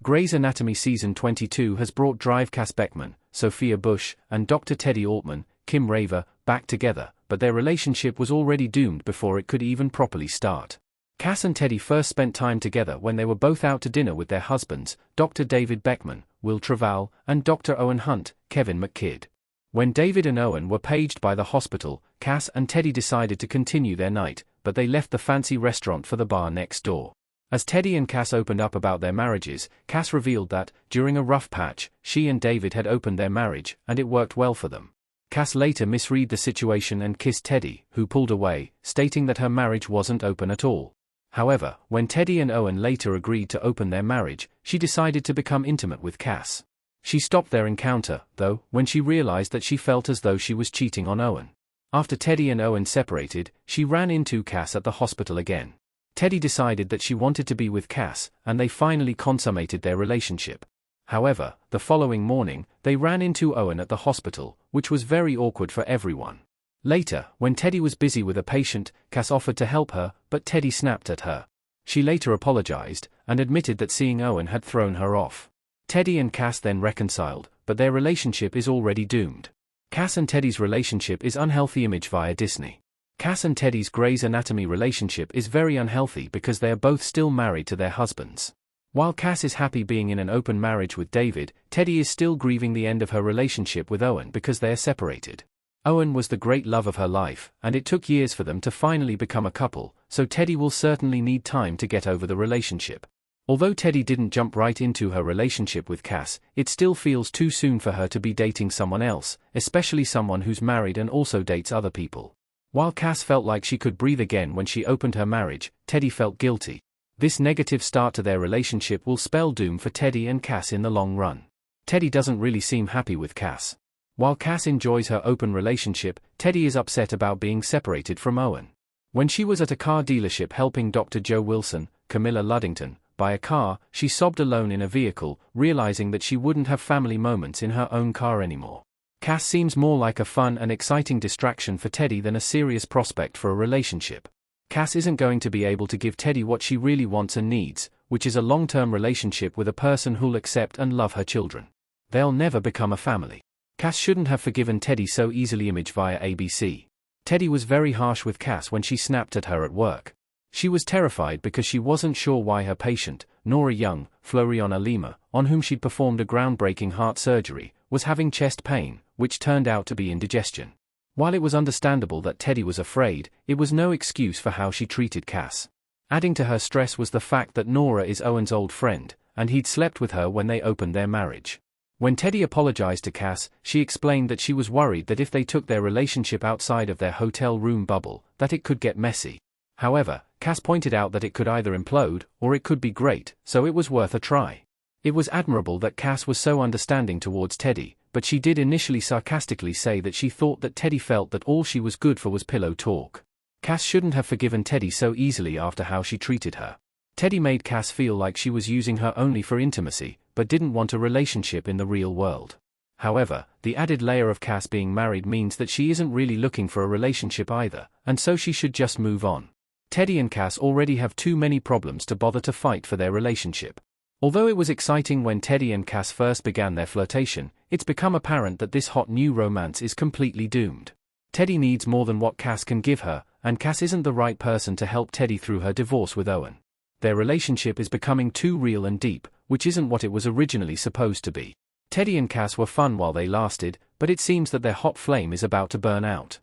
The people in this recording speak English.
Grey's Anatomy Season 22 has brought Drive Cass Beckman, Sophia Bush, and Dr. Teddy Altman, Kim Raver, back together, but their relationship was already doomed before it could even properly start. Cass and Teddy first spent time together when they were both out to dinner with their husbands, Dr. David Beckman, Will Travall, and Dr. Owen Hunt, Kevin McKidd. When David and Owen were paged by the hospital, Cass and Teddy decided to continue their night, but they left the fancy restaurant for the bar next door. As Teddy and Cass opened up about their marriages, Cass revealed that, during a rough patch, she and David had opened their marriage, and it worked well for them. Cass later misread the situation and kissed Teddy, who pulled away, stating that her marriage wasn't open at all. However, when Teddy and Owen later agreed to open their marriage, she decided to become intimate with Cass. She stopped their encounter, though, when she realized that she felt as though she was cheating on Owen. After Teddy and Owen separated, she ran into Cass at the hospital again. Teddy decided that she wanted to be with Cass, and they finally consummated their relationship. However, the following morning, they ran into Owen at the hospital, which was very awkward for everyone. Later, when Teddy was busy with a patient, Cass offered to help her, but Teddy snapped at her. She later apologized, and admitted that seeing Owen had thrown her off. Teddy and Cass then reconciled, but their relationship is already doomed. Cass and Teddy's relationship is unhealthy image via Disney. Cass and Teddy's Grey's Anatomy relationship is very unhealthy because they are both still married to their husbands. While Cass is happy being in an open marriage with David, Teddy is still grieving the end of her relationship with Owen because they are separated. Owen was the great love of her life, and it took years for them to finally become a couple, so Teddy will certainly need time to get over the relationship. Although Teddy didn't jump right into her relationship with Cass, it still feels too soon for her to be dating someone else, especially someone who's married and also dates other people. While Cass felt like she could breathe again when she opened her marriage, Teddy felt guilty. This negative start to their relationship will spell doom for Teddy and Cass in the long run. Teddy doesn't really seem happy with Cass. While Cass enjoys her open relationship, Teddy is upset about being separated from Owen. When she was at a car dealership helping Dr. Joe Wilson, Camilla Luddington, buy a car, she sobbed alone in a vehicle, realizing that she wouldn't have family moments in her own car anymore. Cass seems more like a fun and exciting distraction for Teddy than a serious prospect for a relationship. Cass isn't going to be able to give Teddy what she really wants and needs, which is a long-term relationship with a person who'll accept and love her children. They'll never become a family. Cass shouldn't have forgiven Teddy so easily. Image via ABC. Teddy was very harsh with Cass when she snapped at her at work. She was terrified because she wasn't sure why her patient, Nora Young, Floriana Lima, on whom she'd performed a groundbreaking heart surgery, was having chest pain, which turned out to be indigestion. While it was understandable that Teddy was afraid, it was no excuse for how she treated Cass. Adding to her stress was the fact that Nora is Owen's old friend, and he'd slept with her when they opened their marriage. When Teddy apologized to Cass, she explained that she was worried that if they took their relationship outside of their hotel room bubble, that it could get messy. However, Cass pointed out that it could either implode, or it could be great, so it was worth a try. It was admirable that Cass was so understanding towards Teddy, but she did initially sarcastically say that she thought that Teddy felt that all she was good for was pillow talk. Cass shouldn't have forgiven Teddy so easily after how she treated her. Teddy made Cass feel like she was using her only for intimacy, but didn't want a relationship in the real world. However, the added layer of Cass being married means that she isn't really looking for a relationship either, and so she should just move on. Teddy and Cass already have too many problems to bother to fight for their relationship. Although it was exciting when Teddy and Cass first began their flirtation, it's become apparent that this hot new romance is completely doomed. Teddy needs more than what Cass can give her, and Cass isn't the right person to help Teddy through her divorce with Owen. Their relationship is becoming too real and deep, which isn't what it was originally supposed to be. Teddy and Cass were fun while they lasted, but it seems that their hot flame is about to burn out.